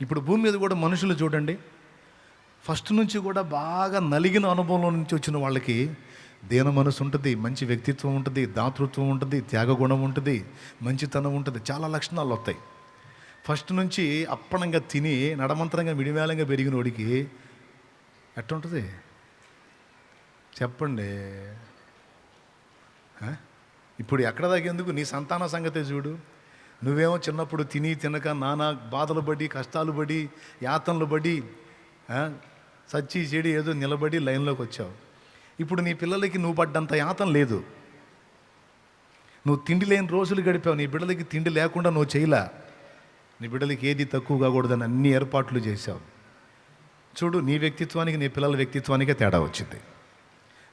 ఇప్పుడు భూమి మీద కూడా మనుషులు చూడండి, ఫస్ట్ నుంచి కూడా బాగా నలిగిన అనుభవంలో నుంచి వచ్చిన వాళ్ళకి దీన మనసు ఉంటుంది, మంచి వ్యక్తిత్వం ఉంటుంది, దాతృత్వం ఉంటుంది, త్యాగగుణం ఉంటుంది, మంచితనం ఉంటుంది, చాలా లక్షణాలు వస్తాయి. ఫస్ట్ నుంచి అప్పనంగా తిని నడమంతరంగా మిడివేలంగా పెరిగిన వాడికి ఎట్టుంటుంది చెప్పండి. ఇప్పుడు ఎక్కడ దాకేందుకు నీ సంతాన సంగతే చూడు. నువ్వేమో చిన్నప్పుడు తిని తినక నానా బాధలు పడి, కష్టాలు పడి, యాతనలు పడి, సచ్చి చెడి ఏదో నిలబడి లైన్లోకి వచ్చావు. ఇప్పుడు నీ పిల్లలకి నువ్వు పడ్డంత యాతన లేదు. నువ్వు తిండి లేని రోజులు గడిపావు. నీ బిడ్డలకి తిండి లేకుండా నువ్వు చేయలే. నీ బిడ్డలకి ఏది తక్కువ కాకూడదని అన్ని ఏర్పాట్లు చేశావు. చూడు, నీ వ్యక్తిత్వానికి నీ పిల్లల వ్యక్తిత్వానికే తేడా వచ్చింది.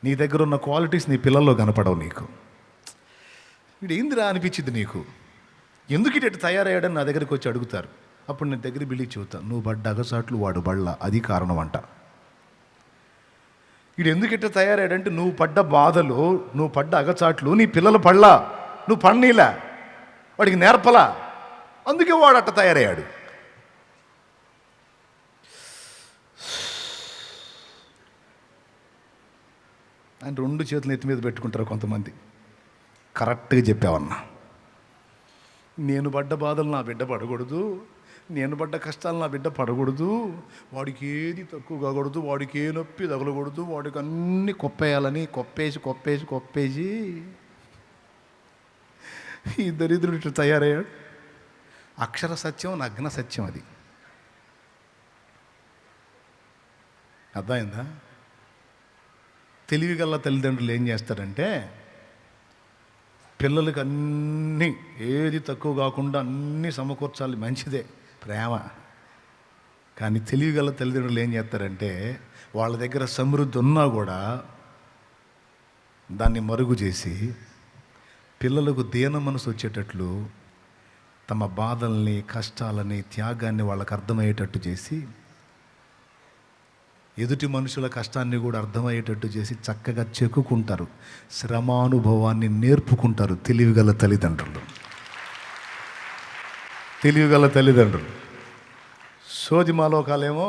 నీ దగ్గర ఉన్న క్వాలిటీస్ నీ పిల్లల్లో కనపడవు. నీకు వీడు ఏందిరా అనిపించింది. నీకు ఎందుకు ఇటు తయారయ్యాడని నా దగ్గరికి వచ్చి అడుగుతారు. అప్పుడు నేను దగ్గర బిల్లి చూస్తాను, నువ్వు పడ్డ అగసాట్లు వాడు బళ్ళ, అది కారణం అంట. వీడు ఎందుకు ఇట్లా తయారయ్యాడంటే నువ్వు పడ్డ బాధలు, నువ్వు పడ్డ అగచాట్లు నీ పిల్లలు పడలా, నువ్వు పడనీలా, వాడికి నేర్పలా, అందుకే వాడు అట్ట తయారయ్యాడు. ఆయన రెండు చేతులు ఎత్తి మీద పెట్టుకుంటారు కొంతమంది. కరెక్ట్గా చెప్పావన్నా. నేను పడ్డ బాధలు నా బిడ్డ పడకూడదు, నేను పడ్డ కష్టాలు నా బిడ్డ పడకూడదు, వాడికి ఏది తక్కువ కాకూడదు, వాడికి ఏ నొప్పి తగలకూడదు, వాడికి అన్నీ కొప్పేయాలని కొప్పేసి కొప్పేసి కొప్పేసి ఈ దరిద్రుడు ఇట్లా తయారయ్యాడు. అక్షర సత్యం, నగ్న సత్యం అది. అర్థమైందా? తెలివిగల తల్లిదండ్రులు ఏం చేస్తారంటే పిల్లలకి అన్నీ ఏది తక్కువ కాకుండా అన్నీ సమకూర్చాలి, మంచిదే ప్రేమ. కానీ తెలివిగల తల్లిదండ్రులు ఏం చేస్తారంటే వాళ్ళ దగ్గర సమృద్ధి ఉన్నా కూడా దాన్ని మరుగు చేసి పిల్లలకు దీన మనసు వచ్చేటట్లు తమ బాధల్ని, కష్టాలని, త్యాగాన్ని వాళ్ళకు అర్థమయ్యేటట్టు చేసి, ఎదుటి మనుషుల కష్టాన్ని కూడా అర్థమయ్యేటట్టు చేసి చక్కగా చెక్కుకుంటారు, శ్రమానుభవాన్ని నేర్పుకుంటారు తెలివిగల తల్లిదండ్రులు. తెలివిగల తల్లిదండ్రులు. సోది మాలోకాలేమో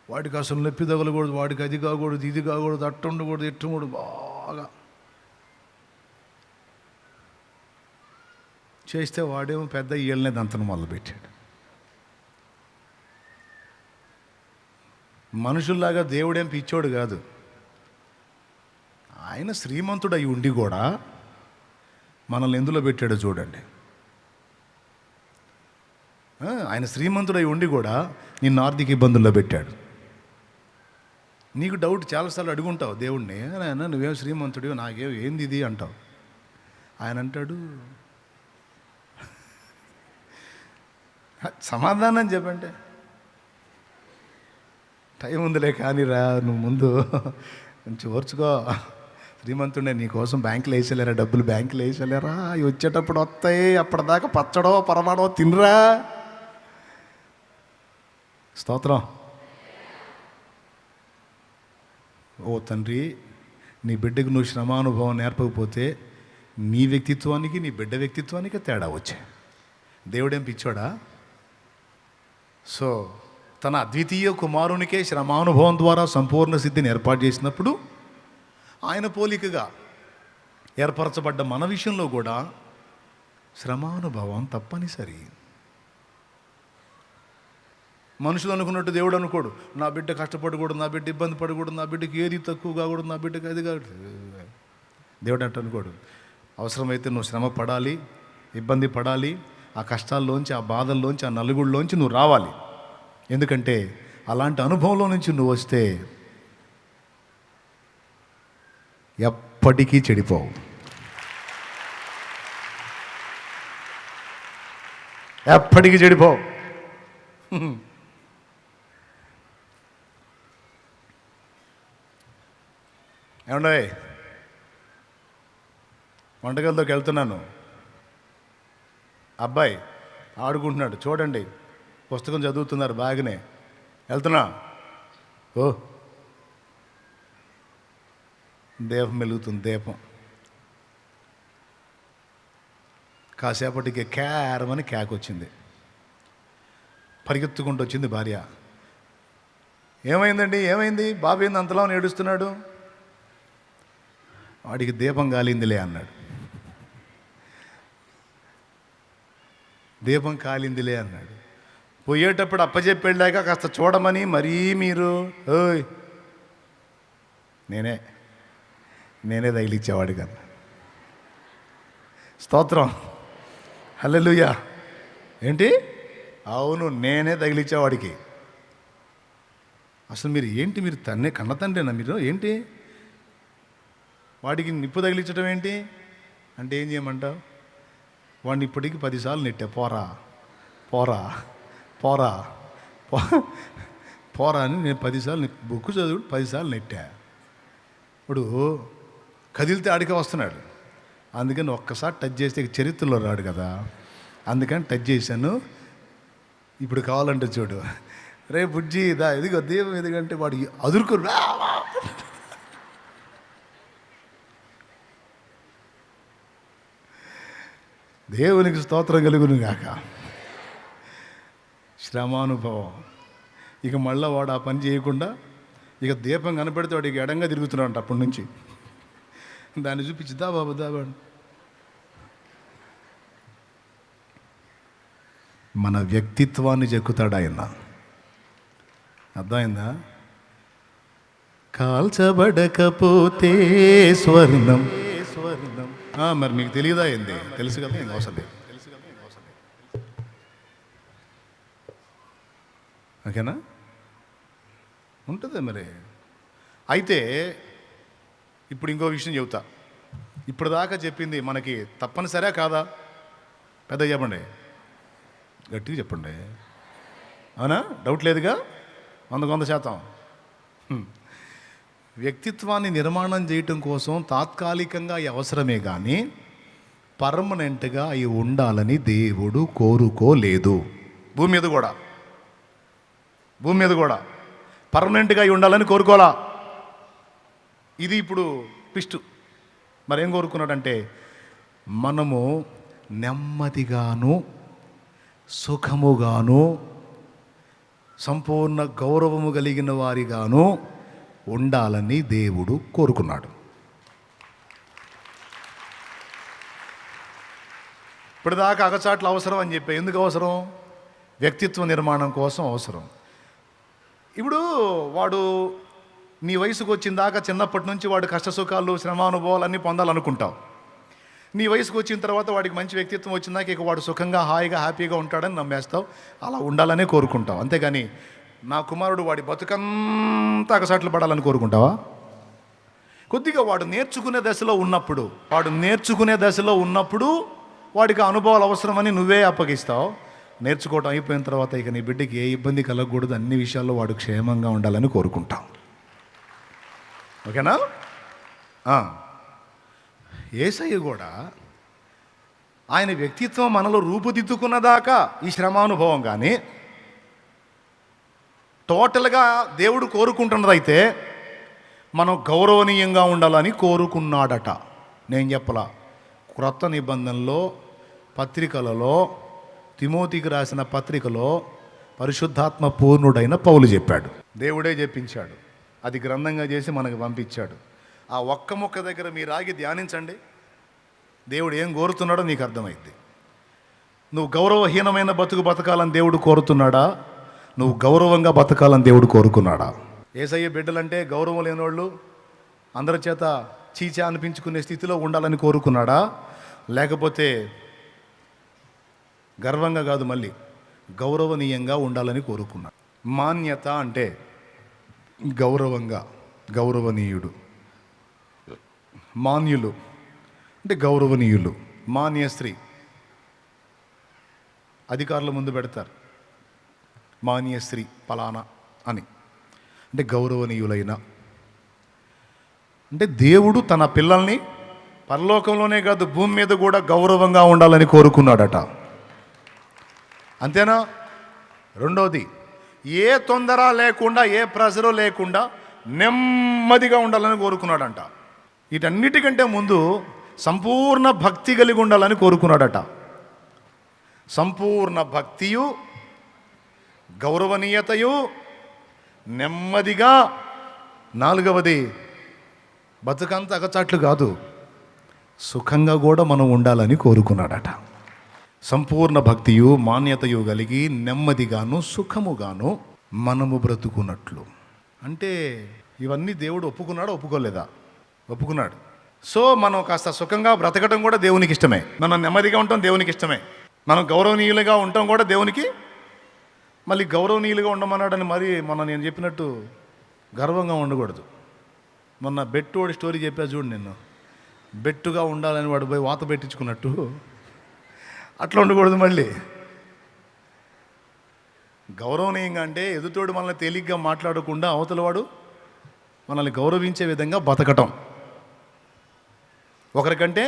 వాడికి అసలు నొప్పి తగలకూడదు, వాడికి అది కాకూడదు, ఇది కాకూడదు, అట్టు ఉండకూడదు, ఇట్టు ఉండకూడదు, బాగా చేస్తే వాడేమో పెద్ద ఈళ్ళనే దంతను మొదలుపెట్టాడు. మనుషుల్లాగా దేవుడేం పిచ్చోడు కాదు. ఆయన శ్రీమంతుడు అయి ఉండి కూడా మనల్ని ఎందులో పెట్టాడో చూడండి. ఆయన శ్రీమంతుడు అయి ఉండి కూడా నిన్ను ఆర్థిక ఇబ్బందుల్లో పెట్టాడు. నీకు డౌట్ చాలాసార్లు అడుగుంటావు దేవుడిని, ఆయన నువ్వేం శ్రీమంతుడివి, నాకేం ఏంది ఇది అంటావు. ఆయన అంటాడు, సమాధానం చెప్పంటే టైం ఉందిలే కానీరా, నువ్వు ముందు కొంచెం ఓర్చుకో. శ్రీమంతుడే నీకోసం బ్యాంకులో వేసేలేరా, డబ్బులు బ్యాంకులో వేసేలేరా, అవి వచ్చేటప్పుడు వస్తాయి, అప్పటిదాకా పచ్చడో పరమాడో తినరా. స్తోత్రం. ఓ తండ్రి, నీ బిడ్డకు నువ్వు శ్రమానుభవం నేర్పకపోతే నీ వ్యక్తిత్వానికి నీ బిడ్డ వ్యక్తిత్వానికి తేడా వచ్చాయి. దేవుడేం పిచ్చోడా? సో తన అద్వితీయ కుమారునికే శ్రమానుభవం ద్వారా సంపూర్ణ సిద్ధిని ఏర్పాటు చేసినప్పుడు ఆయన పోలికగా ఏర్పరచబడ్డ మన విషయంలో కూడా శ్రమానుభవం తప్పనిసరి. మనుషులు అనుకున్నట్టు దేవుడు అనుకోడు. నా బిడ్డ కష్టపడకూడదు, నా బిడ్డ ఇబ్బంది పడకూడదు, నా బిడ్డకి ఏది తక్కువ కాకూడదు, నా బిడ్డకి అది కాదు. దేవుడు అంటే అనుకోడు. అవసరమైతే నువ్వు శ్రమ పడాలి, ఇబ్బంది పడాలి, ఆ కష్టాల్లోంచి, ఆ బాధల్లోంచి, ఆ నలుగుళ్ళలోంచి నువ్వు రావాలి. ఎందుకంటే అలాంటి అనుభవంలో నుంచి నువ్వు వస్తే ఎప్పటికీ చెడిపోవు. ఎప్పటికీ చెడిపోవు. ఏమండే, వంటగదిలోకి వెళ్తున్నాను, అబ్బాయి ఆడుకుంటున్నాడు, చూడండి, పుస్తకం చదువుతున్నారు, బాగానే వెళ్తున్నా. ఓ దీపం వెలుగుతుంది, దీపం కాసేపటికి క్యారమని క్యాక్ వచ్చింది. పరిగెత్తుకుంటూ వచ్చింది భార్య. ఏమైందండి, ఏమైంది, బాబు ఏంది అంతలా ఏడుస్తున్నాడు? వాడికి దీపం కాలిందిలే అన్నాడు. దీపం కాలిందిలే అన్నాడు. పోయేటప్పుడు అప్పచెప్పి వెళ్ళాక కాస్త చూడమని మరీ మీరు, ఓయ్ నేనే తగిలిచ్చేవాడు కదా. స్తోత్రం, హల్లెలూయా. ఏంటి? అవును, నేనే తగిలిచ్చేవాడికి. అసలు మీరు కన్న తండ్రేనా మీరు? ఏంటి వాడికి నిప్పు తగిలించడం ఏంటి అంటే ఏం చేయమంటావు? వాడిని ఇప్పటికి 10 సార్లు నెట్టా, పోరా పోరా పోరా పోరా అని నేను 10 సార్లు బుక్కు చదువు 10 సార్లు నెట్టా. ఇప్పుడు కదిలితే ఆడికే వస్తున్నాడు. అందుకని ఒక్కసారి టచ్ చేస్తే చరిత్రలో రాడు కదా, అందుకని టచ్ చేశాను. ఇప్పుడు కావాలంటే చూడు, రే బుజ్జి దా ఎదిగో దీపం ఎదుగంటే వాడు అదురుకు దేవునికి స్తోత్రం కలుగును గాక. శ్రమానుభవం. ఇక మళ్ళీ వాడు ఆ పని చేయకుండా ఇక దీపం కనపడితే వాడికి ఎడంగా తిరుగుతున్నాడు అప్పటి నుంచి. దాన్ని చూపించి దా బాబు మన వ్యక్తిత్వాన్ని చెక్కుతాడు ఆయన. అర్థమైందా? కాల్చబడకపోతే స్వర్ణం. మరి మీకు తెలియదా ఏంది? తెలుసు కదా, ఏం అవసరం లేదు. ఓకేనా? ఉంటుంది మరి. అయితే ఇప్పుడు ఇంకో విషయం చెబుతా. ఇప్పుడు దాకా చెప్పింది మనకి తప్పనిసరే కాదా? పెద్ద చెప్పండి, గట్టిగా చెప్పండి. అవునా? డౌట్ లేదుగా, 100%. వ్యక్తిత్వాన్ని నిర్మాణం చేయటం కోసం తాత్కాలికంగా అవసరమే కానీ పర్మనెంట్గా అవి ఉండాలని దేవుడు కోరుకోలేదు. భూమి మీద కూడా పర్మనెంట్గా అవి ఉండాలని కోరుకోలా. ఇది ఇప్పుడు ట్విస్ట్. మరేం కోరుకున్నాడంటే మనము నెమ్మదిగాను సుఖముగాను సంపూర్ణ గౌరవము కలిగిన వారిగాను ఉండాలని దేవుడు కోరుకున్నాడు. ఇప్పటిదాకా అగచాట్లు అవసరం అని చెప్పి, ఎందుకు అవసరం? వ్యక్తిత్వ నిర్మాణం కోసం అవసరం. ఇప్పుడు వాడు నీ వయసుకు వచ్చిన దాకా చిన్నప్పటి నుంచి వాడు కష్టసుఖాలు శ్రమానుభవాలు అన్నీ పొందాలనుకుంటావు. నీ వయసుకు వచ్చిన తర్వాత వాడికి మంచి వ్యక్తిత్వం వచ్చిందాక ఇక వాడు సుఖంగా హాయిగా హ్యాపీగా ఉంటాడని నమ్మేస్తావు. అలా ఉండాలనే కోరుకుంటావు. అంతేగాని నా కుమారుడు వాడి బతుకంతా అగసాట్లు పడాలని కోరుకుంటావా? కొద్దిగా వాడు నేర్చుకునే దశలో ఉన్నప్పుడు వాడికి అనుభవాలు అవసరమని నువ్వే అప్పగిస్తావు. నేర్చుకోవటం అయిపోయిన తర్వాత ఇక నీ బిడ్డకి ఏ ఇబ్బంది కలగకూడదు, అన్ని విషయాల్లో వాడు క్షేమంగా ఉండాలని కోరుకుంటాం. ఓకేనా? యేసయ్య కూడా ఆయన వ్యక్తిత్వం మనలో రూపుదిద్దుకున్నదాకా ఈ శ్రమానుభవం కానీ టోటల్గా దేవుడు కోరుకుంటున్నదైతే మనం గౌరవనీయంగా ఉండాలని కోరుకున్నాడట. నేను చెప్పలా, క్రొత్త నిబంధనలో పత్రికలలో తిమోతికి రాసిన పత్రికలో పరిశుద్ధాత్మ పూర్ణుడైన పౌలు చెప్పాడు. దేవుడే చెప్పించాడు, అది గ్రంథంగా చేసి మనకు పంపించాడు. ఆ ఒక్క మొక్క దగ్గర మీరు ఆగి ధ్యానించండి, దేవుడు ఏం కోరుతున్నాడో నీకు అర్థమైంది. నువ్వు గౌరవహీనమైన బతకాలని దేవుడు కోరుతున్నాడా? నువ్వు గౌరవంగా బతకాలని దేవుడు కోరుకున్నాడా? యేసయ్య బిడ్డలంటే గౌరవం లేనివాళ్ళు, అందరి చేత చీచా అనిపించుకునే స్థితిలో ఉండాలని కోరుకున్నాడా? లేకపోతే గర్వంగా కాదు, మళ్ళీ గౌరవనీయంగా ఉండాలని కోరుకున్నాడు. మాన్యత అంటే గౌరవంగా, గౌరవనీయుడు. మాన్యులు అంటే గౌరవనీయులు. మాన్య స్త్రీ అధికారుల ముందు పెడతారు, మాన్య స్త్రీ పలానా అని, అంటే గౌరవనీయులైన. అంటే దేవుడు తన పిల్లల్ని పరలోకంలోనే కాదు భూమి మీద కూడా గౌరవంగా ఉండాలని కోరుకున్నాడట. అంతేనా? రెండోది, ఏ తొందర లేకుండా ఏ ప్రెజరు లేకుండా నెమ్మదిగా ఉండాలని కోరుకున్నాడంట. వీటన్నిటికంటే ముందు సంపూర్ణ భక్తి కలిగి ఉండాలని కోరుకున్నాడట. సంపూర్ణ భక్తియు గౌరవనీయతయు, నెమ్మదిగా. నాలుగవది, బతుకంత అగచాట్లు కాదు, సుఖంగా కూడా మనం ఉండాలని కోరుకున్నాడట. సంపూర్ణ భక్తియు మాన్యతయు కలిగి నెమ్మదిగాను సుఖముగాను మనము బ్రతుకున్నట్లు. అంటే ఇవన్నీ దేవుడు ఒప్పుకున్నాడా ఒప్పుకోలేదా? ఒప్పుకున్నాడు. సో మనం కాస్త సుఖంగా బ్రతకడం కూడా దేవునికి ఇష్టమే, మనం నెమ్మదిగా ఉండటం దేవునికి ఇష్టమే, మనం గౌరవనీయులుగా ఉండటం కూడా దేవునికి. మళ్ళీ గౌరవనీయులుగా ఉండమన్నాడని మరి నేను చెప్పినట్టు గర్వంగా ఉండకూడదు. మొన్న బెట్టువాడి స్టోరీ చెప్పా చూడు, నిన్ను బెట్టుగా ఉండాలని వాడు పోయి వాత పెట్టించుకున్నట్టు అట్లా ఉండకూడదు. మళ్ళీ గౌరవనీయంగా అంటే ఎదుటోడు మనల్ని తేలిగ్గా మాట్లాడకుండా అవతలవాడు మనల్ని గౌరవించే విధంగా బతకటం. ఒకరికంటే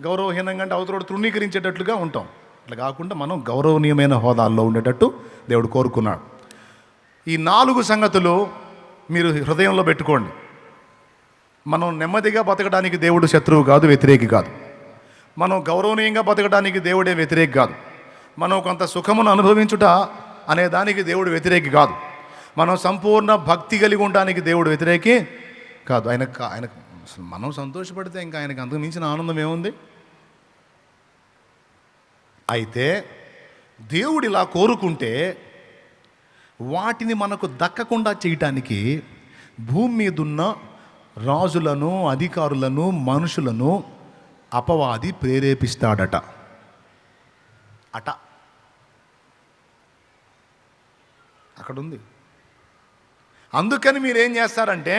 గౌరవహీనంగా అంటే అవతలవాడు తృణీకరించేటట్లుగా ఉంటాం. అట్లా కాకుండా మనం గౌరవనీయమైన హోదాల్లో ఉండేటట్టు దేవుడు కోరుకున్నాడు. ఈ 4 సంగతులు మీరు హృదయంలో పెట్టుకోండి. మనం నెమ్మదిగా బతకడానికి దేవుడు శత్రువు కాదు, వ్యతిరేకి కాదు. మనం గౌరవనీయంగా బతకడానికి దేవుడే వ్యతిరేకి కాదు. మనం కొంత సుఖమును అనుభవించుట అనే దానికి దేవుడు వ్యతిరేకి కాదు. మనం సంపూర్ణ భక్తి కలిగి ఉండడానికి దేవుడు వ్యతిరేకి కాదు. ఆయనకు అసలు మనం సంతోషపడితే ఇంకా ఆయనకు అంతకు మించిన ఆనందం ఏముంది? అయితే దేవుడు ఇలా కోరుకుంటే వాటిని మనకు దక్కకుండా చేయటానికి భూమి మీదున్న రాజులను, అధికారులను, మనుషులను అపవాది ప్రేరేపిస్తాడట. అక్కడుంది. అందుకని మీరేం చేస్తారంటే,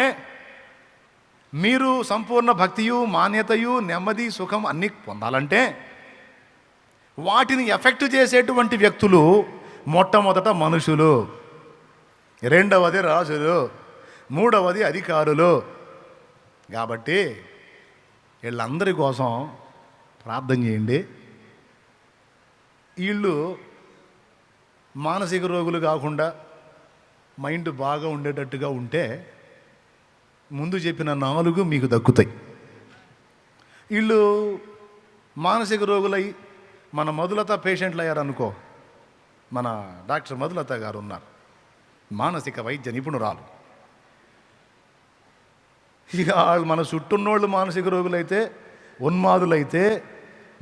మీరు సంపూర్ణ భక్తియు మాన్యతయు నెమ్మది సుఖం అన్నీ పొందాలంటే వాటిని ఎఫెక్ట్ చేసేటువంటి వ్యక్తులు మొట్టమొదట మనుషులు, రెండవది రాజులు, మూడవది అధికారులు. కాబట్టి వీళ్ళందరి కోసం ప్రార్థన చేయండి. వీళ్ళు మానసిక రోగులు కాకుండా మైండ్ బాగా ఉండేటట్టుగా ఉంటే ముందు చెప్పిన 4 మీకు దక్కుతాయి. వీళ్ళు మానసిక రోగులై మన మధులత పేషెంట్లు అయ్యారనుకో. మన డాక్టర్ మధులత గారు ఉన్నారు, మానసిక వైద్య నిపుణురాలు. ఇక వాళ్ళు మన చుట్టూన్నోళ్ళు మానసిక రోగులైతే, ఉన్మాదులైతే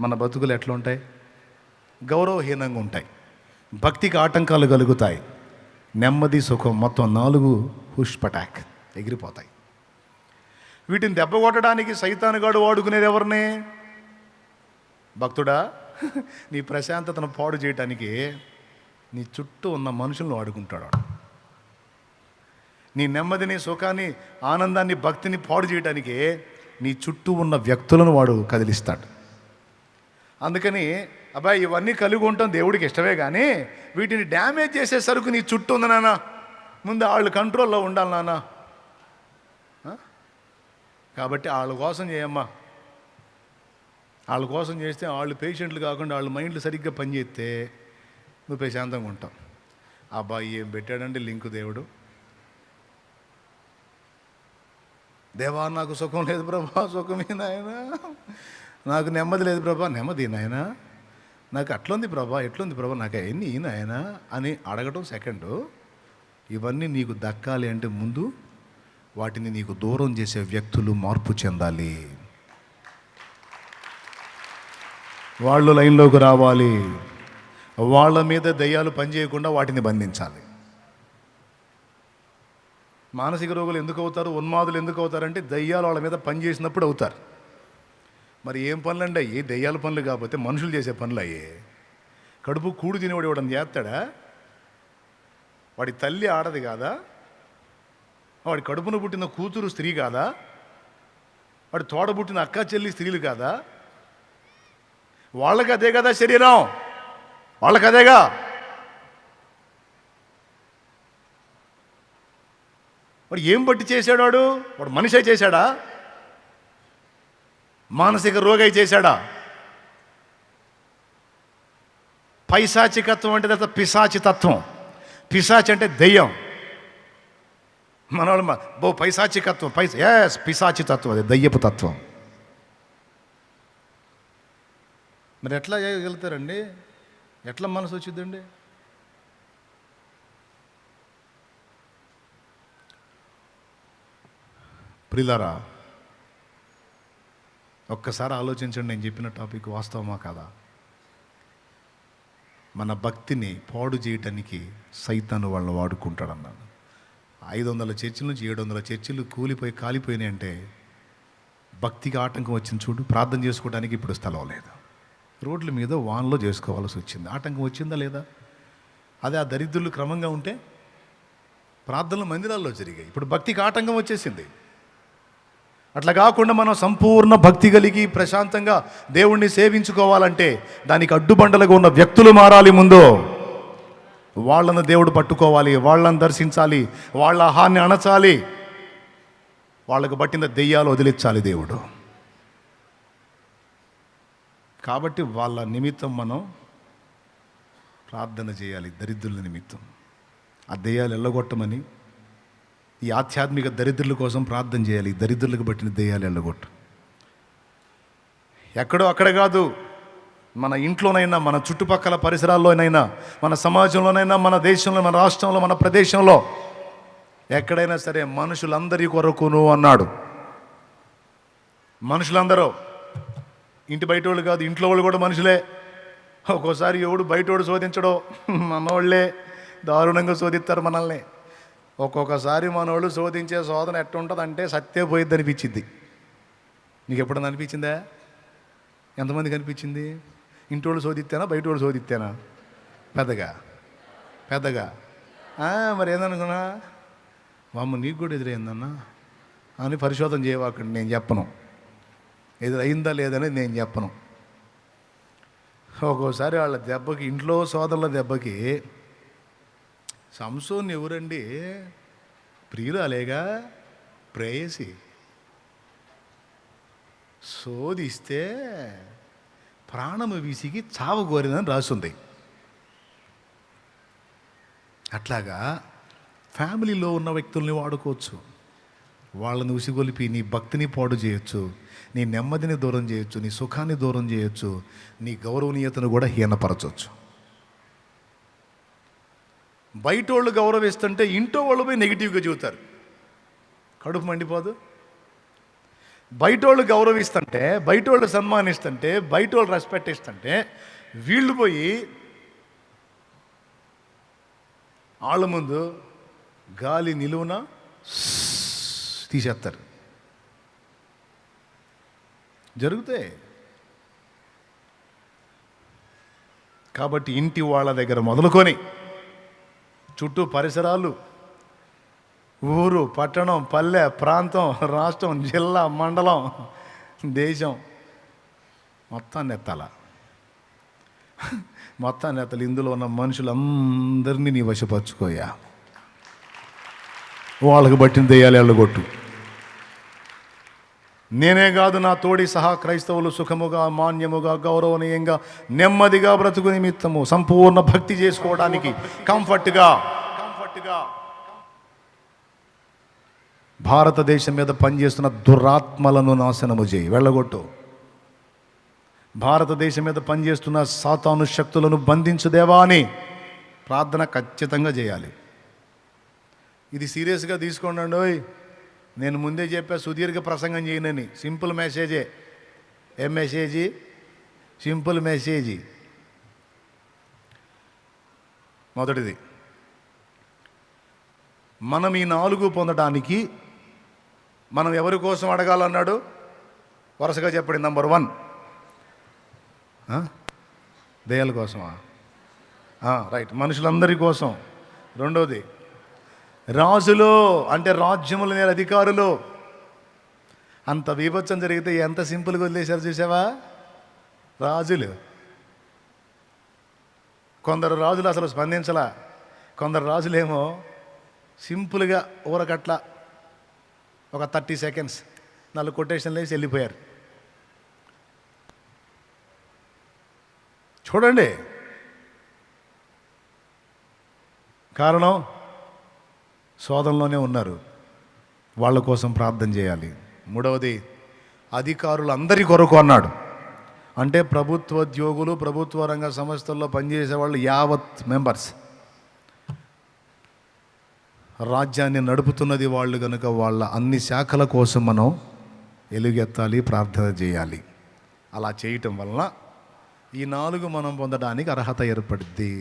మన బతుకులు ఎట్లా ఉంటాయి? గౌరవహీనంగా ఉంటాయి, భక్తికి ఆటంకాలు కలుగుతాయి, నెమ్మది సుఖం మొత్తం 4 పుష్పటాక్ ఎగిరిపోతాయి. వీటిని దెబ్బ కొట్టడానికి సైతానుగాడు వాడుకునేది ఎవరిని? భక్తుడా, నీ ప్రశాంతతను పాడు చేయటానికి నీ చుట్టూ ఉన్న మనుషులను వాడుకుంటాడు. నీ నెమ్మదిని, సుఖాన్ని, ఆనందాన్ని, భక్తిని పాడు చేయడానికి నీ చుట్టూ ఉన్న వ్యక్తులను వాడు కదిలిస్తాడు. అందుకని అబ్బాయి ఇవన్నీ కలిగి ఉండటం దేవుడికి ఇష్టమే, కానీ వీటిని డ్యామేజ్ చేసే సరుకు నీ చుట్టూ ఉంది నాన్న, ముందు వాళ్ళు కంట్రోల్లో ఉండాలి నాన్న. కాబట్టి వాళ్ళ కోసం చేయమ్మా. వాళ్ళ కోసం చేస్తే వాళ్ళు పేషెంట్లు కాకుండా వాళ్ళ మైండ్లు సరిగ్గా పనిచేస్తే నువ్వు ప్రశాంతంగా ఉంటావు. అబ్బాయి ఏం పెట్టాడండి లింకు దేవుడు. దేవా నాకు సుఖం లేదు ప్రభా, సుఖమే నాయనా. నాకు నెమ్మది లేదు ప్రభా, నెమ్మది నాయనా. నాకు అట్లుంది ప్రభా, ఎట్లుంది ప్రభా, నాకు అవన్నీ నాయనా అని అడగటం సెకండు. ఇవన్నీ నీకు దక్కాలి అంటే ముందు వాటిని నీకు దూరం చేసే వ్యక్తులు మార్పు చెందాలి, వాళ్ళు లైన్లోకి రావాలి. వాళ్ళ మీద దయ్యాలు పనిచేయకుండా వాటిని బంధించాలి. మానసిక రోగులు ఎందుకు అవుతారు, ఉన్మాదులు ఎందుకు అవుతారంటే దయ్యాలు వాళ్ళ మీద పనిచేసినప్పుడు అవుతారు. మరి ఏం పనులు అండి అయ్యి? దయ్యాల పనులు కాకపోతే మనుషులు చేసే పనులు అయ్యే. కడుపు కూడు తినేవాడు ఇవ్వడం చేస్తాడా? వాడి తల్లి ఆడది కాదా? వాడి కడుపున పుట్టిన కూతురు స్త్రీ కాదా? వాడి తోడ పుట్టిన అక్క చెల్లి స్త్రీలు కాదా? వాళ్ళకి అదే కదా శరీరం, వాళ్ళకి అదేగా. వాడు ఏం బట్టి చేశాడు? వాడు మనిషి చేశాడా? మానసిక రోగి చేశాడా? పైశాచికత్వం అంటే తర్వాత పిశాచి తత్వం. పిశాచి అంటే దెయ్యం. మనవాళ్ళు పైశాచికత్వం, పిశాచి తత్వం, అది దయ్యపు తత్వం. మరి ఎట్లా చేయగలుగుతారండి? ఎట్లా మనసు వచ్చిందండి? ప్రియులారా, ఒక్కసారి ఆలోచించండి, నేను చెప్పిన టాపిక్ వాస్తవమా కాదా? మన భక్తిని పాడు చేయటానికి సైతాను వాళ్ళని వాడుకుంటాడన్నాను. 500 చర్చిల నుంచి 700 చర్చిలు కూలిపోయి కాలిపోయినాయి అంటే భక్తికి ఆటంకం వచ్చింది చూడు. ప్రార్థన చేసుకోవడానికి ఇప్పుడు స్థలం లేదు, రోడ్ల మీద వాన్లో చేసుకోవాల్సి వచ్చింది. ఆటంకం వచ్చిందా లేదా? అదే ఆ దరిద్రులు క్రమంగా ఉంటే ప్రార్థనలు మందిరాల్లో జరిగాయి. ఇప్పుడు భక్తికి ఆటంకం వచ్చేసింది. అట్లా కాకుండా మనం సంపూర్ణ భక్తి కలిగి ప్రశాంతంగా దేవుణ్ణి సేవించుకోవాలంటే దానికి అడ్డుబండలుగా ఉన్న వ్యక్తులు మారాలి. ముందు వాళ్ళను దేవుడు పట్టుకోవాలి, వాళ్ళని దర్శించాలి, వాళ్ళ ఆహాన్ని అణచాలి, వాళ్ళకు పట్టిన దెయ్యాలు వదిలించాలి దేవుడు. కాబట్టి వాళ్ళ నిమిత్తం మనం ప్రార్థన చేయాలి, దరిద్రుల నిమిత్తం. ఆ దెయ్యాలు ఎల్లగొట్టమని, ఈ ఆధ్యాత్మిక దరిద్రుల కోసం ప్రార్థన చేయాలి. దరిద్రులకు పట్టిన దెయ్యాలు ఎల్లగొట్టు. ఎక్కడో అక్కడ కాదు, మన ఇంట్లోనైనా, మన చుట్టుపక్కల పరిసరాల్లోనైనా, మన సమాజంలోనైనా, మన దేశంలో, మన రాష్ట్రంలో, మన ప్రదేశంలో ఎక్కడైనా సరే మనుషులందరి కొరకును అన్నాడు. మనుషులందరూ, ఇంటి బయట వాళ్ళు కాదు, ఇంట్లో వాళ్ళు కూడా మనుషులే. ఒక్కోసారి ఎవడు బయటోడు శోధించడో, మనోళ్ళే దారుణంగా శోధిస్తారు మనల్ని. ఒక్కొక్కసారి మనోళ్ళు శోధించే శోధన ఎట్టుంటుంది అంటే సత్తే పోయిద్ది అనిపించింది. నీకు ఎప్పుడన్నా అనిపించిందా? ఎంతమందికి అనిపించింది? ఇంటోళ్ళు శోధిస్తేనా, బయటోళ్ళు శోధిస్తేనా? పెద్దగా మరి ఏందనుకున్నా, వామ్మ నీకు కూడా ఎదురైందన్నా అని పరిశోధన చేయవాకండి. నేను చెప్పను ఎదురైందా లేదని, నేను చెప్పను. ఒక్కోసారి వాళ్ళ దెబ్బకి, ఇంట్లో సోదరుల దెబ్బకి, సంసోన్ ఎవరండి? ప్రియురాలేగా, ప్రేయసి. శోధిస్తే ప్రాణము విసిగి చావగోరిందని రాసుంది. అట్లాగా ఫ్యామిలీలో ఉన్న వ్యక్తుల్ని వాడుకోవచ్చు. వాళ్ళని ఉసిగొలిపి నీ భక్తిని పాడు చేయొచ్చు, నీ నెమ్మదిని దూరం చేయొచ్చు, నీ సుఖాన్ని దూరం చేయొచ్చు, నీ గౌరవనీయతను కూడా హీనపరచవచ్చు. బయట వాళ్ళు గౌరవిస్తుంటే ఇంట్లో వాళ్ళు పోయి నెగిటివ్గా చెబుతారు. కడుపు మండిపోదు? బయట వాళ్ళు గౌరవిస్తుంటే, బయట వాళ్ళు సన్మానిస్తుంటే, బయట వాళ్ళు రెస్పెక్ట్ ఇస్తుంటే, వీళ్ళు పోయి వాళ్ళ ముందు గాలి నిలువున తీసేస్తారు. జరుగుతాయి. కాబట్టి ఇంటి వాళ్ళ దగ్గర మొదలుకొని చుట్టూ పరిసరాలు, ఊరు, పట్టణం, పల్లె, ప్రాంతం, రాష్ట్రం, జిల్లా, మండలం, దేశం మొత్తాన్ని ఎత్తాల. మొత్తాన్ని ఎత్తాలి. ఇందులో ఉన్న మనుషులందరినీ నీ వశపరచుకోయా. వాళ్ళకు పట్టిన దెయ్యాలు ఎల్లగొట్టు. నేనే కాదు, నా తోడి సహా క్రైస్తవులు సుఖముగా, మాన్యముగా, గౌరవనీయంగా, నెమ్మదిగా బ్రతుకు నిమిత్తము సంపూర్ణ భక్తి చేసుకోవడానికి కంఫర్ట్గా భారతదేశం మీద పనిచేస్తున్న దురాత్మలను నాశనము చేయి, వెళ్ళగొట్టు. భారతదేశం మీద పనిచేస్తున్న సాతాను శక్తులను బంధించు దేవా అని ప్రార్థన ఖచ్చితంగా చేయాలి. ఇది సీరియస్గా తీసుకోండి. నేను ముందే చెప్పా, సుదీర్ఘ ప్రసంగం చేయనని. సింపుల్ మెసేజే. ఏం మెసేజీ? సింపుల్ మెసేజీ. మొదటిది, మనం ఈ 4 పొందడానికి మనం ఎవరి కోసం అడగాలన్నాడు? వరుసగా చెప్పండి. నంబర్ 1, దెయ్యాల కోసమా? రైట్, మనుషులందరి కోసం. రెండోది, రాజులు అంటే రాజ్యములు నేల అధికారులు. అంత బీభత్సం జరిగితే ఎంత సింపుల్గా వదిలేశారు చూసావా? రాజులు. కొందరు రాజులు అసలు స్పందించలా, కొందరు రాజులేమో సింపుల్గా ఊరకట్ల ఒక 30 సెకండ్స్ 4 కొటేషన్లు వేసి వెళ్ళిపోయారు. చూడండి, కారణం శోధనలోనే ఉన్నారు. వాళ్ళ కోసం ప్రార్థన చేయాలి. మూడవది, అధికారులు అందరి కొరకు అన్నాడు. అంటే ప్రభుత్వోద్యోగులు, ప్రభుత్వ రంగ సంస్థల్లో పనిచేసే వాళ్ళు యావత్ మెంబర్స్, రాజ్యాన్ని నడుపుతున్నది వాళ్ళు కనుక వాళ్ళ అన్ని శాఖల కోసం మనం ఎలుగెత్తాలి, ప్రార్థన చేయాలి. అలా చేయటం వలన ఈ 4 మనం పొందడానికి అర్హత ఏర్పడిద్ది,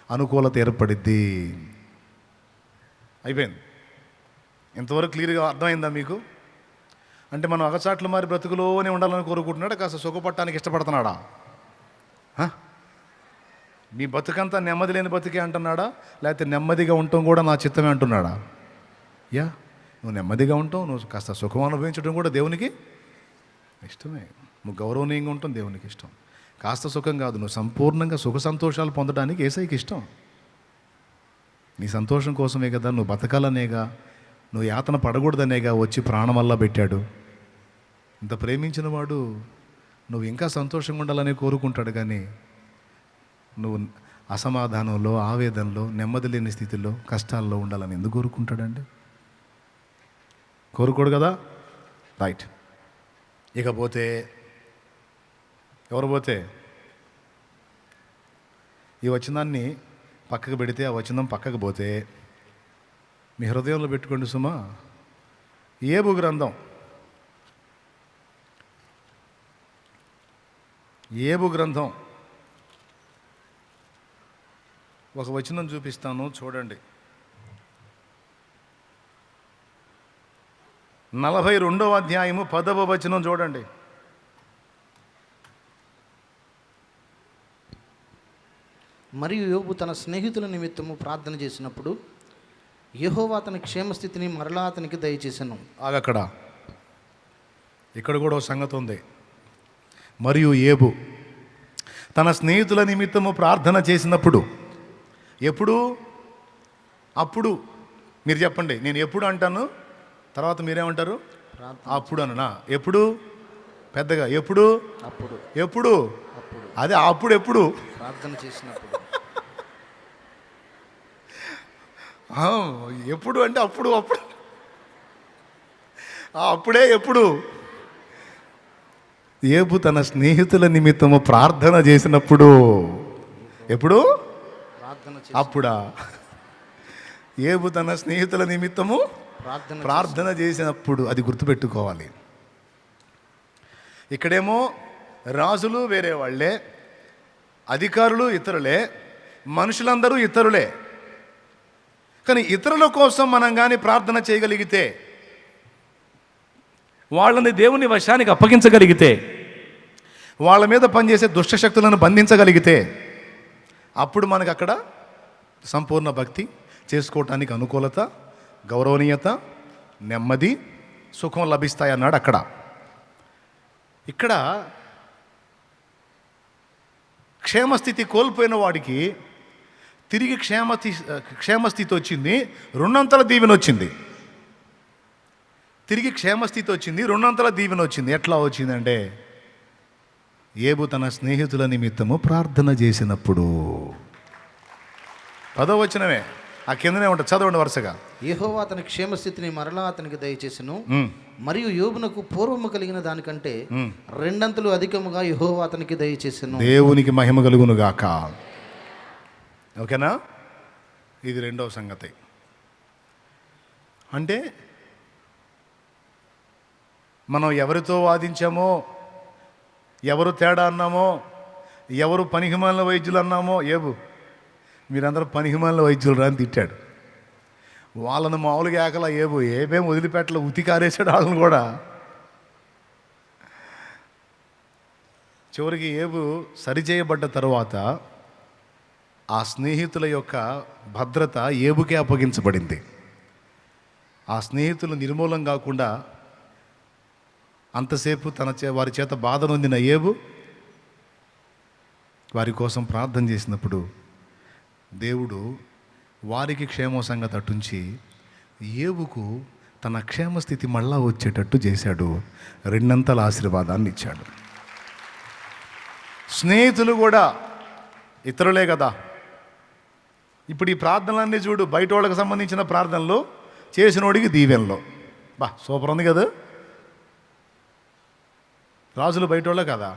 అనుకూలత ఏర్పడిద్ది. అయిపోయింది. ఇంతవరకు క్లియర్గా అర్థమైందా మీకు? అంటే మనం అగచాట్లు మారి బ్రతుకులోనే ఉండాలని కోరుకుంటున్నాడా, కాస్త సుఖపడటానికి ఇష్టపడుతున్నాడా? మీ బతుకంతా నెమ్మది లేని బతుకే అంటున్నాడా, లేకపోతే నెమ్మదిగా ఉండటం కూడా నా చిత్తమే అంటున్నాడా? నువ్వు నెమ్మదిగా ఉంటావు, నువ్వు కాస్త సుఖం అనుభవించడం కూడా దేవునికి ఇష్టమే. నువ్వు గౌరవనీయంగా ఉండటం దేవునికి ఇష్టం. కాస్త సుఖం కాదు, నువ్వు సంపూర్ణంగా సుఖ సంతోషాలు పొందడానికి యేసయ్యకి ఇష్టం. నీ సంతోషం కోసమే కదా, నువ్వు బతకాలనేగా, నువ్వు యాతన పడకూడదనేగా వచ్చి ప్రాణం వల్ల పెట్టాడు. ఇంత ప్రేమించిన వాడు నువ్వు ఇంకా సంతోషంగా ఉండాలని కోరుకుంటాడు, కానీ నువ్వు అసమాధానంలో, ఆవేదనలో, నెమ్మది లేని స్థితిలో, కష్టాల్లో ఉండాలని ఎందుకు కోరుకుంటాడండి? కోరుకోడు కదా. రైట్. ఇకపోతే ఎవరు పోతే ఈ వచనాన్ని పక్కకు పెడితే, ఆ వచనం పక్కకు పోతే మీ హృదయంలో పెట్టుకోండి సుమా. యోబు గ్రంథం, యోబు గ్రంథం ఒక వచనం చూపిస్తాను, చూడండి. 42వ అధ్యాయము 10వ వచనం చూడండి. మరియు యోబు తన స్నేహితుల నిమిత్తము ప్రార్థన చేసినప్పుడు యెహోవా అతని క్షేమస్థితిని మరలా అతనికి దయచేసెను. ఆగక్కడ, ఇక్కడ కూడా ఒక సంగతి ఉంది. మరియు యోబు తన స్నేహితుల నిమిత్తము ప్రార్థన చేసినప్పుడు, ఎప్పుడు? అప్పుడు. మీరు చెప్పండి, నేను ఎప్పుడు అంటాను, తర్వాత మీరేమంటారు? అప్పుడు అననా? ఎప్పుడు? పెద్దగా ఎప్పుడు? అప్పుడు. ఎప్పుడు? అదే అప్పుడు. ఎప్పుడు? ప్రార్థన చేసినప్పుడు. ఎప్పుడు అంటే అప్పుడు. అప్పుడే ఎప్పుడు? యోబు తన స్నేహితుల నిమిత్తము ప్రార్థన చేసినప్పుడు. ఎప్పుడు? అప్పుడా? యోబు తన స్నేహితుల నిమిత్తము ప్రార్థన చేసినప్పుడు. అది గుర్తుపెట్టుకోవాలి. ఇక్కడేమో రాజులు వేరే వాళ్ళే, అధికారులు ఇతరులే, మనుషులందరూ ఇతరులే. కానీ ఇతరుల కోసం మనం కానీ ప్రార్థన చేయగలిగితే, వాళ్ళని దేవుని వశానికి అప్పగించగలిగితే, వాళ్ళ మీద పనిచేసే దుష్టశక్తులను బంధించగలిగితే, అప్పుడు మనకు అక్కడ సంపూర్ణ భక్తి చేసుకోవటానికి అనుకూలత, గౌరవనీయత, నెమ్మది, సుఖం లభిస్తాయి అన్నాడు అక్కడ. ఇక్కడ క్షేమస్థితి కోల్పోయిన వాడికి తిరిగి క్షేమస్థితి వచ్చింది, 2 దీవెన వచ్చింది. తిరిగి క్షేమస్థితి వచ్చింది, 2 దీవెన వచ్చింది. ఎట్లా వచ్చిందంటే, యోబు తన స్నేహితుల నిమిత్తము ప్రార్థన చేసినప్పుడు. 10వ వచనమే, ఆ కిందనే ఉంటుంది, చదవండి వరుసగా. యెహోవా అతని క్షేమస్థితిని మరలా అతనికి దయచేసెను, మరియు యోబునకు పూర్వము కలిగిన దానికంటే 2 అధికముగా యెహోవా అతనికి దయచేసెను. దేవునికి మహిమ కలుగును గాక. ఓకేనా? ఇది 2వ సంగతి. అంటే మనం ఎవరితో వాదించామో, ఎవరు తేడా అన్నామో, ఎవరు పనికిమాలిన వైద్యులు అన్నామో, యోబు మీరందరూ పనికిమాలిన వైద్యులు రా అని తిట్టాడు. వాళ్ళను మామూలుగా ఏకలా ఏమేం వదిలిపెట్టలో ఉతికారేసాడు వాళ్ళని కూడా. చివరికి యోబు సరిచేయబడ్డ తర్వాత ఆ స్నేహితుల యొక్క భద్రత యోబుకే అప్పగించబడింది. ఆ స్నేహితులు నిర్మూలం కాకుండా అంతసేపు వారి చేత బాధ నొందిన యోబు వారి కోసం ప్రార్థన చేసినప్పుడు దేవుడు వారికి క్షేమ సంగతి అటుంచి యోబుకు తన క్షేమస్థితి మళ్ళా వచ్చేటట్టు చేశాడు. 2 ఆశీర్వాదాన్ని ఇచ్చాడు. స్నేహితులు కూడా ఇతరులే కదా. ఇప్పుడు ఈ ప్రార్థనలన్నీ చూడు, బయట వాళ్ళకి సంబంధించిన ప్రార్థనలు, చేసినోడికి దీవెనలో. సూపర్ ఉంది కదా. రాజులు బయట వాళ్ళే కదా,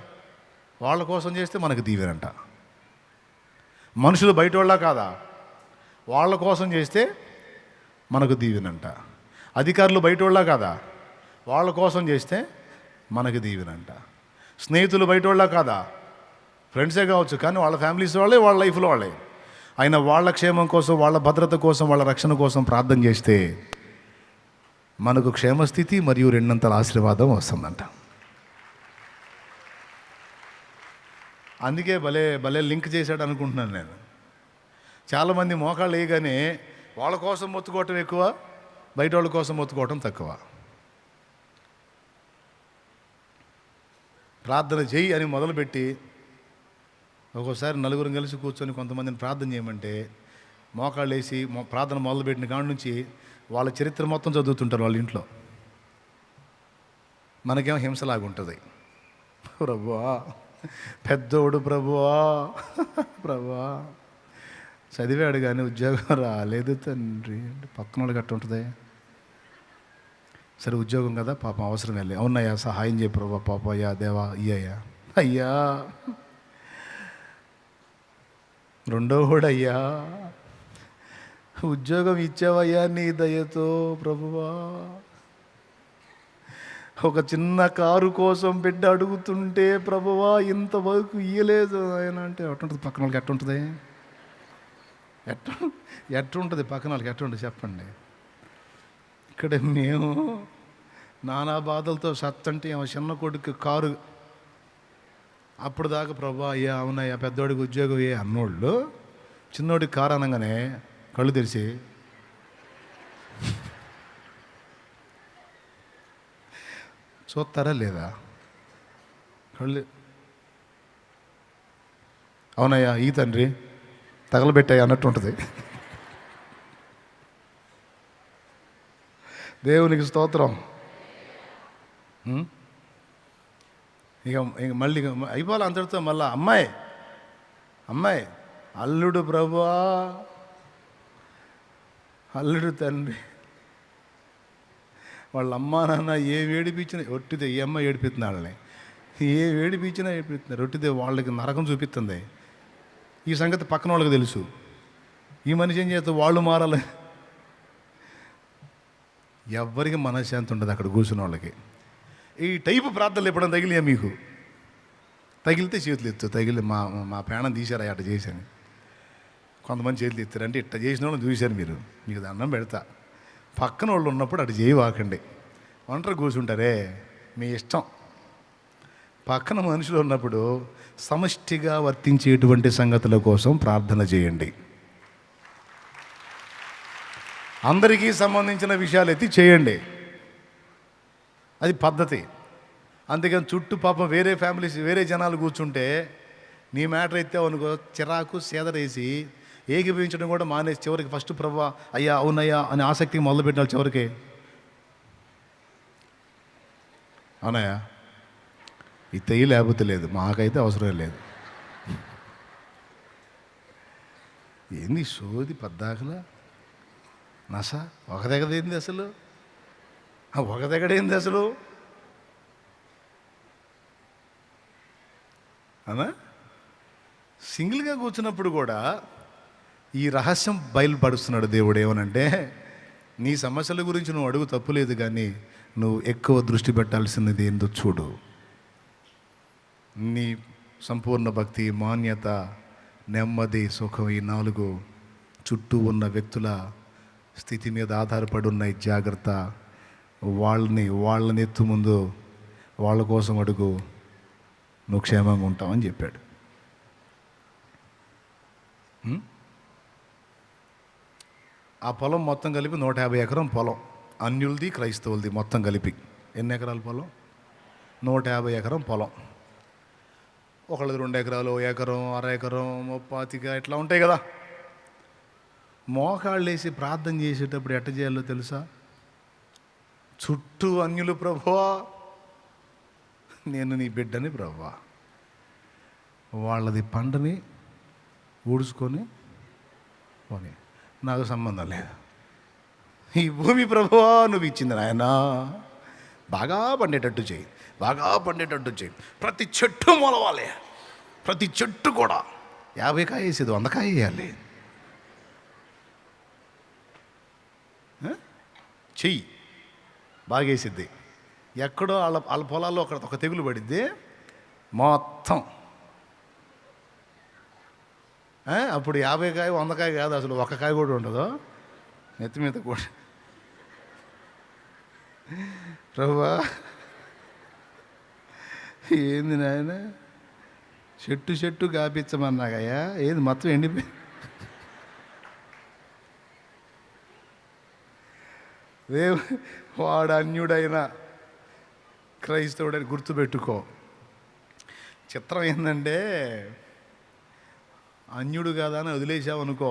వాళ్ళ కోసం చేస్తే మనకు దీవెనంట. మనుషులు బయట వాళ్ళ కాదా, వాళ్ళ కోసం చేస్తే మనకు దీవెనంట. అధికారులు బయట వాళ్ళ కాదా, వాళ్ళ కోసం చేస్తే మనకు దీవెనంట. స్నేహితులు బయట వాళ్ళ కాదా, ఫ్రెండ్సే కావచ్చు, కానీ వాళ్ళ ఫ్యామిలీస్ వాళ్ళే, వాళ్ళ లైఫ్లో వాళ్ళే. అయినా వాళ్ళ క్షేమం కోసం, వాళ్ళ భద్రత కోసం, వాళ్ళ రక్షణ కోసం ప్రార్థన చేస్తే మనకు క్షేమస్థితి మరియు రెండంతల ఆశీర్వాదం వస్తుందంట. అందుకే భలే భలే లింక్ చేశాడు అనుకుంటున్నాను నేను. చాలామంది మోకాళ్ళు వేయగానే వాళ్ళ కోసం మొత్తుకోవటం ఎక్కువ, బయట వాళ్ళ కోసం మొత్తుకోవటం తక్కువ. ప్రార్థన చెయ్యి అని మొదలుపెట్టి ఒక్కోసారి నలుగురు కలిసి కూర్చొని కొంతమందిని ప్రార్థన చేయమంటే మోకాళ్ళు వేసి ప్రార్థన మొదలుపెట్టిన కాడి నుంచి వాళ్ళ చరిత్ర మొత్తం చదువుతుంటారు వాళ్ళ ఇంట్లో. మనకేమో హింసలాగుంటుంది. ప్రభువా పెద్దోడు, ప్రభువా ప్రభువా చదివాడు కానీ ఉద్యోగం రాలేదు తండ్రి. పక్కన వాళ్ళు గట్ట ఉంటుంది. సరే ఉద్యోగం కదా పాపం అవసరం వెళ్ళి, అవునయ్యా సహాయం చేయ ప్రభా, పాప అయ్యా దేవా ఇయ్యయ్యా, అయ్యా రెండో కూడా అయ్యా ఉద్యోగం ఇచ్చావయ్యా నీ దయతో ప్రభువా. ఒక చిన్న కారు కోసం బిడ్డ అడుగుతుంటే ప్రభువా ఇంతవరకు ఇయ్యలేదు ఆయన అంటే ఎట్టుంటుంది పక్కన వాళ్ళకి, ఎట్టుంటుంది ఎట్టుంటుంది పక్కన వాళ్ళకి, ఎట్టుంటుంది చెప్పండి. ఇక్కడ మేము నానా బాధలతో సత్తంటే చిన్న కొడుకు కారు, అప్పుడు దాకా ప్రభా అయ్యా అవునయ్యా పెద్దోడికి ఉద్యోగం ఏ అన్నోళ్ళు చిన్నోడికి కారు అనగానే కళ్ళు తెరిచి చూస్తారా లేదా, కళ్ళు అవునయ్యా ఈ తండ్రి తగలబెట్టాయి అన్నట్టు ఉంటుంది. దేవునికి స్తోత్రం. ఇక మళ్ళీ అయిపోవాలి అంతటితో. మళ్ళా అమ్మాయి అమ్మాయి అల్లుడు ప్రభువా, అల్లుడు తండ్రి, వాళ్ళ అమ్మా నాన్న ఏ ఏడిపించినా ఒట్టిదే, ఈ అమ్మాయి ఏడిపిస్తుంది వాళ్ళని, ఏ ఏడిపించినా ఏడిపిస్తున్నారు ఒట్టిదే, వాళ్ళకి నరకం చూపిస్తుంది. ఈ సంగతి పక్కన వాళ్ళకి తెలుసు. ఈ మనిషి ఏం చేస్తే వాళ్ళు మారాలి. ఎవ్వరికి మనశ్శాంతి ఉంటుంది అక్కడ కూర్చున్న వాళ్ళకి. ఈ టైపు ప్రార్థనలు ఎప్పుడైనా తగిలియా మీకు? తగిలితే చేతులు ఎత్తు, తగిలి మా ప్రాణం తీశారా అట్ట చేశాను. కొంతమంది చేతులు ఎత్తారు అంటే ఇట్ట చేసిన వాళ్ళని చూశారు మీరు, మీకు దండం పెడతా. పక్కన వాళ్ళు ఉన్నప్పుడు అటు చేయవాకండి. ఒంటరి కూర్చుంటారే మీ ఇష్టం. పక్కన మనుషులు ఉన్నప్పుడు సమష్టిగా వర్తించేటువంటి సంగతుల కోసం ప్రార్థన చేయండి. అందరికీ సంబంధించిన విషయాలు ఎత్తి చేయండి, అది పద్ధతి. అందుకని చుట్టూ పాపం వేరే ఫ్యామిలీస్ వేరే జనాలు కూర్చుంటే నీ మ్యాటర్ అయితే అనుకో చిరాకు సేదరేసి ఏకీభవించడం కూడా మానేసి చివరికి ఫస్ట్ ప్రభువా అయ్యా అవునయ్యా అని ఆసక్తికి మొదలుపెట్టినారు చివరికి. అవునయ్యా ఇది తెయ్యి లేకపోతే లేదు, మాకైతే అవసరం లేదు. ఏంది సోది పద్దాకలా నస ఒక దగ్గరేంది అసలు, ఒక దగ్గడేంది అసలు అనా? సింగిల్గా కూర్చున్నప్పుడు కూడా ఈ రహస్యం బయలుపరుస్తున్నాడు దేవుడు. ఏమనంటే నీ సమస్యల గురించి నువ్వు అడుగు తప్పులేదు, కానీ నువ్వు ఎక్కువ దృష్టి పెట్టాల్సినది ఏందో చూడు. నీ సంపూర్ణ భక్తి, మాన్యత, నెమ్మది, సుఖం ఈ 4 చుట్టూ ఉన్న వ్యక్తుల స్థితి మీద ఆధారపడి ఉన్నాయి. జాగ్రత్త. వాళ్ళని ఎత్తు ముందు, వాళ్ళ కోసం అడుగు, నువ్వు క్షేమంగా ఉంటావని చెప్పాడు. ఆ పొలం మొత్తం కలిపి 150 ఎకరం పొలం, అన్యులది క్రైస్తవులది మొత్తం కలిపి. ఎన్ని ఎకరాల పొలం? 150 ఎకరం పొలం. ఒకళ్ళది 2 ఎకరాలు, ఎకరం, అర ఎకరం, 30 ఇట్లా ఉంటాయి కదా. మోకాళ్ళు వేసి ప్రార్థన చేసేటప్పుడు ఎట్ట చేయాలో తెలుసా? చుట్టూ అన్యులు ప్రభువా, నేను నీ బిడ్డని ప్రభువా, వాళ్ళది పంటని ఊడ్చుకొని పోనీ, నాకు సంబంధం లేదు. ఈ భూమి ప్రభువా నువ్వు ఇచ్చింది నాయనా, బాగా పండేటట్టు చేయి, బాగా పండేటట్టు చేయి. ప్రతి చెట్టు మొలవాలి, ప్రతి చెట్టు కూడా 50 కాయ వేసేది 100 కాయ వేయాలి. చెయ్యి బాగేసిద్ది. ఎక్కడో వాళ్ళ వాళ్ళ పొలాల్లో ఒక తెగులు పడిద్ది, మొత్తం అప్పుడు 50 కాయ 100 కాయ కాదు, అసలు ఒక్క కాయ కూడా ఉండదు, నెత్తి మీద కూడా. ప్రభువా ఏంది నాయన, చెట్టు కాపించమన్నాగయ్యా, ఏది మొత్తం ఎండిపోయి. వాడు అన్యుడైన క్రైస్తవుడని గుర్తుపెట్టుకో. చిత్రం ఏంటంటే, అన్యుడు కాదా అని వదిలేసావనుకో,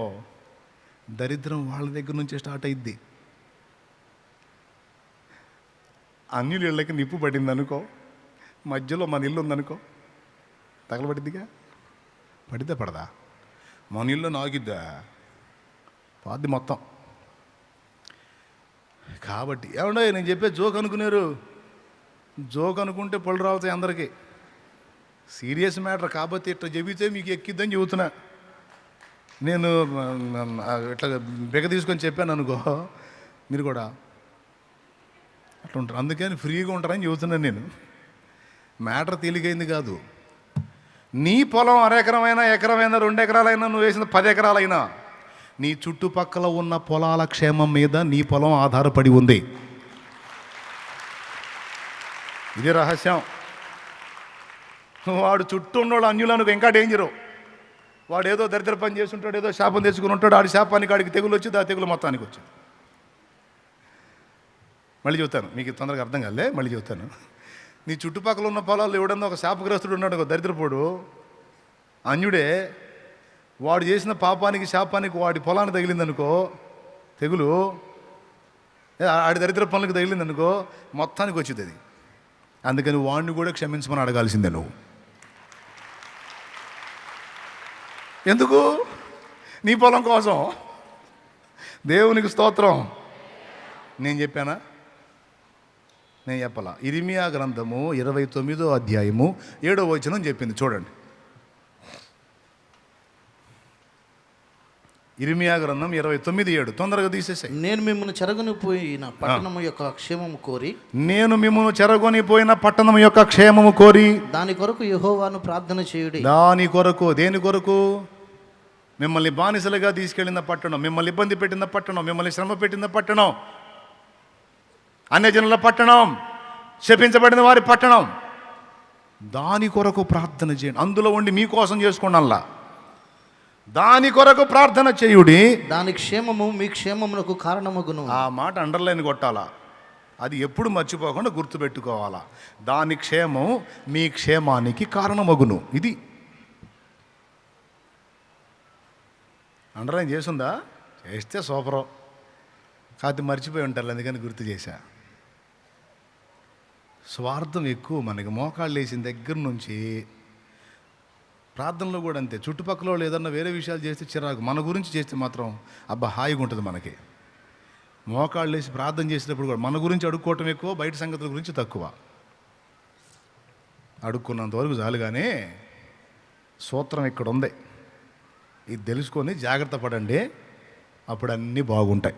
దరిద్రం వాళ్ళ దగ్గర నుంచే స్టార్ట్ అయింది. అన్యుల ఇళ్ళకి నిప్పు పడింది అనుకో, మధ్యలో మన ఇల్లు ఉందనుకో, తగలబడిద్దిగా. పడితే పడదా? మన ఇల్లు నాకిద్దా, పాది మొత్తం. కాబట్టి ఏమన్నా నేను చెప్పే జోక్ అనుకున్నారు, జోక్ అనుకుంటే పళ్ళు రావుతాయి అందరికీ. సీరియస్ మ్యాటర్ కాబట్టి ఇట్లా చెబితే మీకు ఎక్కిద్దని చెబుతున్నా. నేను ఇట్లా బెగ తీసుకొని చెప్పాను అనుకో, మీరు కూడా అట్లా ఉంటారు. అందుకని ఫ్రీగా ఉంటారని చెబుతున్నాను నేను. మ్యాటర్ తేలికైంది కాదు. నీ పొలం 1 ఎకరమైనా, ఎకరమైనా, 2 ఎకరాలైనా, నువ్వు వేసిన 10 ఎకరాలైనా, నీ చుట్టుపక్కల ఉన్న పొలాల క్షేమం మీద నీ పొలం ఆధారపడి ఉంది. ఇది రహస్యం. వాడు చుట్టూ ఉన్నవాడు అన్యులకు ఇంకా డేంజరు. వాడు ఏదో దరిద్ర పని చేస్తుంటాడు, ఏదో శాపం తెచ్చుకుని ఉంటాడు, ఆడి శాపానికి ఆడికి తెగులు వచ్చింది, ఆ తెగులు మొత్తానికి వచ్చింది. మళ్ళీ చెబుతాను, మీకు తొందరగా అర్థం కాలే, మళ్ళీ చెబుతాను. నీ చుట్టుపక్కల ఉన్న పొలాల్లో ఎవడన్నా ఒక శాపగ్రస్తుడు ఉన్నాడు, ఒక దరిద్రపోడు అన్యుడే, వాడు చేసిన పాపానికి శాపానికి వాడి పొలానికి తగిలిందనుకో తెగులు, ఆడి దరిద్ర పనులకు తగిలిందనుకో మొత్తానికి వచ్చింది అది. అందుకని వాడిని కూడా క్షమించమని అడగాల్సిందే నువ్వు. ఎందుకు? నీ పొలం కోసం. దేవునికి స్తోత్రం. నేను చెప్పానా? నేను చెప్పాలా? ఇర్మియా గ్రంథము 29వ అధ్యాయము 7వ వచనం చెప్పింది, చూడండి. ఇర్మియా గ్రంథం 29:7. తొందరగా తీసేసాయి. నేను మిమ్మల్ని చెరగొనిపోయిన పట్టణము యొక్క క్షేమము కోరి, నేను మిమ్మల్ని చెరగొనిపోయిన పట్టణం యొక్క క్షేమము కోరి, దాని కొరకు యెహోవాను ప్రార్థన చేయుడి. దాని కొరకు, దేని కొరకు? మిమ్మల్ని బానిసలుగా తీసుకెళ్ళిన పట్టణం, మిమ్మల్ని ఇబ్బంది పెట్టిన పట్టణం, మిమ్మల్ని శ్రమ పెట్టిన పట్టణం, అన్యజనుల పట్టణం, శపించబడిన వారి పట్టణం, దాని కొరకు ప్రార్థన చేయండి. అందులో ఉండి మీకోసం చేసుకోండి. అల్లా దాని కొరకు ప్రార్థన చేయుడి, దాని క్షేమము మీ క్షేమమునకు కారణమగును. ఆ మాట అండర్లైన్ కొట్టాలా, అది ఎప్పుడు మర్చిపోకుండా గుర్తుపెట్టుకోవాలా. దాని క్షేమం మీ క్షేమానికి కారణమగును. ఇది అండర్లైన్ చేసుందా? చేస్తే సూపరు. కాదు మర్చిపోయి ఉంటారు, అందుకని గుర్తు చేశా. స్వార్థం ఎక్కువ మనకి. మోకాళ్ళు వేసిన దగ్గర నుంచి ప్రార్థనలో కూడా అంతే. చుట్టుపక్కల వాళ్ళు ఏదన్నా వేరే విషయాలు చేస్తే చిరాకు, మన గురించి చేస్తే మాత్రం అబ్బా హాయిగా ఉంటుంది మనకి. మోకాళ్ళు వేసి ప్రార్థన చేసేటప్పుడు కూడా మన గురించి అడుక్కోవటం ఎక్కువ, బయట సంగతుల గురించి తక్కువ. అడుక్కున్నంత వరకు చాలు. కానీ సూత్రం ఇక్కడ ఉంది, ఇది తెలుసుకొని జాగ్రత్త పడండి, అప్పుడు అన్నీ బాగుంటాయి.